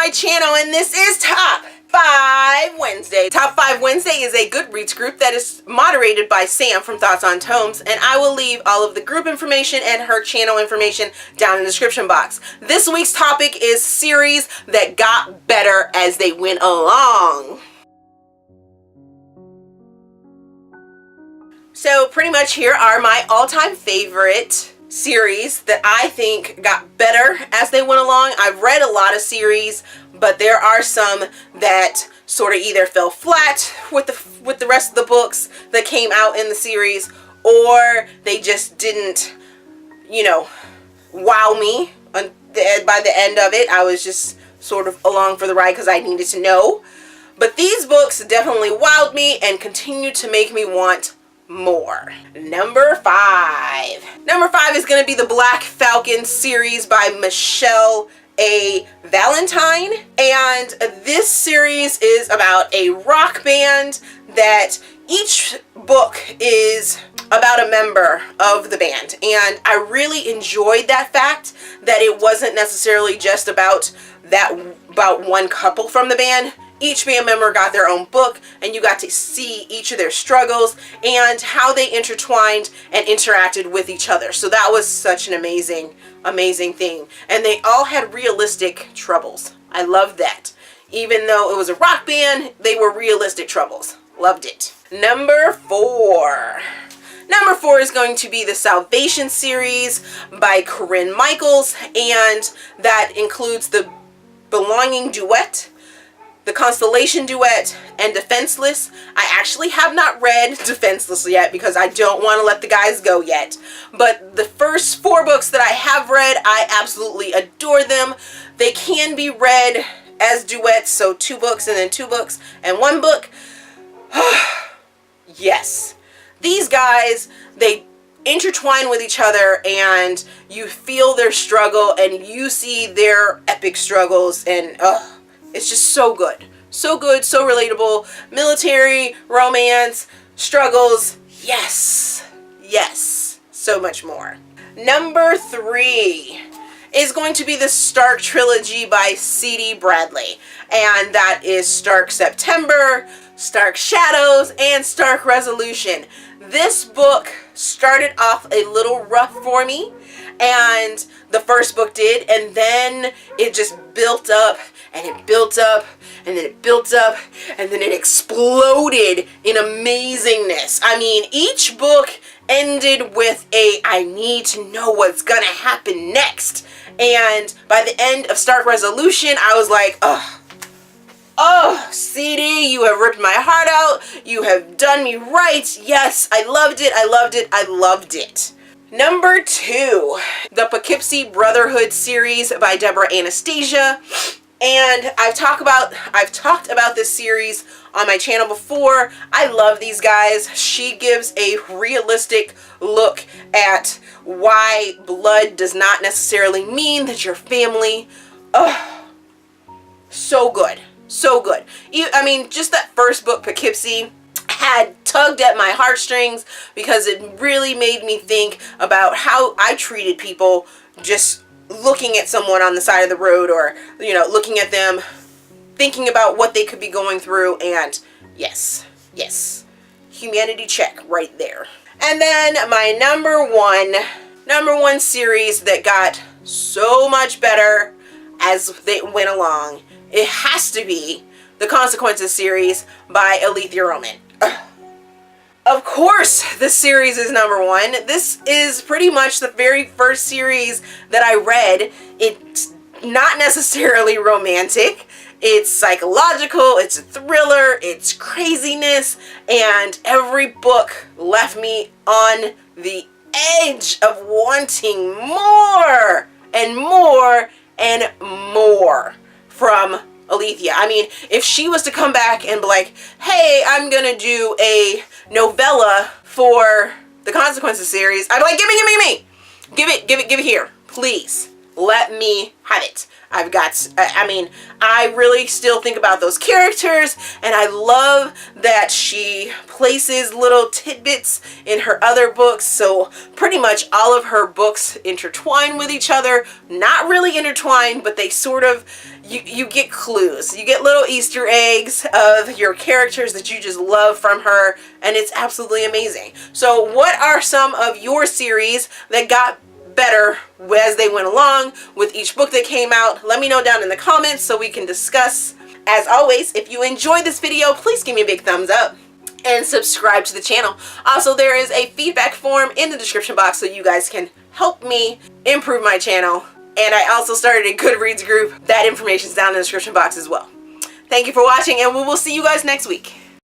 my channel, and this is Top 5 Wednesday. Top 5 Wednesday is a Goodreads group that is moderated by Sam from Thoughts on Tomes, and I will leave all of the group information and her channel information down in the description box. This week's topic is series that got better as they went along. So pretty much here are my all-time favorite series that I think got better as they went along. I've read a lot of series, but there are some that sort of either fell flat with the rest of the books that came out in the series, or they just didn't, wow me. By the end of it, I was just sort of along for the ride because I needed to know. But these books definitely wowed me and continue to make me want more. Number 5. Number 5 is going to be the Black Falcon series by Michelle A. Valentine, and this series is about a rock band that each book is about a member of the band, and I really enjoyed that fact that it wasn't necessarily just about one couple from the band. Each band member got their own book, and you got to see each of their struggles and how they intertwined and interacted with each other. So that was such an amazing thing. And they all had realistic troubles. I loved that. Even though it was a rock band, they were realistic troubles. Loved it. Number 4. Number 4 is going to be the Salvation series by Corinne Michaels, and that includes the Belonging Duet, the Constellation Duet, and Defenseless. I actually have not read Defenseless yet because I don't want to let the guys go yet. But the first 4 books that I have read, I absolutely adore them. They can be read as duets, so 2 books and then 2 books and 1 book. Yes. These guys, they intertwine with each other, and you feel their struggle and you see their epic struggles, and it's just so good. So good, so relatable. Military, romance, struggles. Yes. Yes. So much more. Number 3 is going to be the Stark Trilogy by C.D. Bradley. And that is Stark September, Stark Shadows, and Stark Resolution. This book started off a little rough for me, and the first book did, and then it just built up, and it built up, and then it built up, and then it exploded in amazingness. I mean, each book ended with I need to know what's gonna happen next. And by the end of Stark Resolution, I was like, oh, CD, you have ripped my heart out. You have done me right. Yes, I loved it. I loved it. I loved it. Number 2, the Poughkeepsie Brotherhood series by Debra Anastasia. And I've talked about this series on my channel before. I love these guys. She gives a realistic look at why blood does not necessarily mean that you're family. So good. So good. I mean, just that first book, Poughkeepsie, had tugged at my heartstrings because it really made me think about how I treated people just looking at someone on the side of the road, or looking at them, thinking about what they could be going through, and yes, humanity check right there. And then my number one series that got so much better as they went along, it has to be the Consequences series by Aleatha Romig. Of course, this series is number 1. This is pretty much the very first series that I read. It's not necessarily romantic. It's psychological, it's a thriller, it's craziness, and every book left me on the edge of wanting more and more and more from Aleatha. I mean, if she was to come back and be like, hey, I'm gonna do a novella for the Consequences series, I'd be like, give it here, please. let me have it. I've got, I mean, I really still think about those characters, and I love that she places little tidbits in her other books. So pretty much all of her books intertwine with each other. Not really intertwined, but they sort of, you get clues. You get little Easter eggs of your characters that you just love from her, and it's absolutely amazing. So what are some of your series that got better as they went along with each book that came out? Let me know down in the comments so we can discuss. As always, if you enjoyed this video, please give me a big thumbs up and subscribe to the channel. Also, there is a feedback form in the description box so you guys can help me improve my channel. And I also started a Goodreads group. That information is down in the description box as well. Thank you for watching, and we will see you guys next week.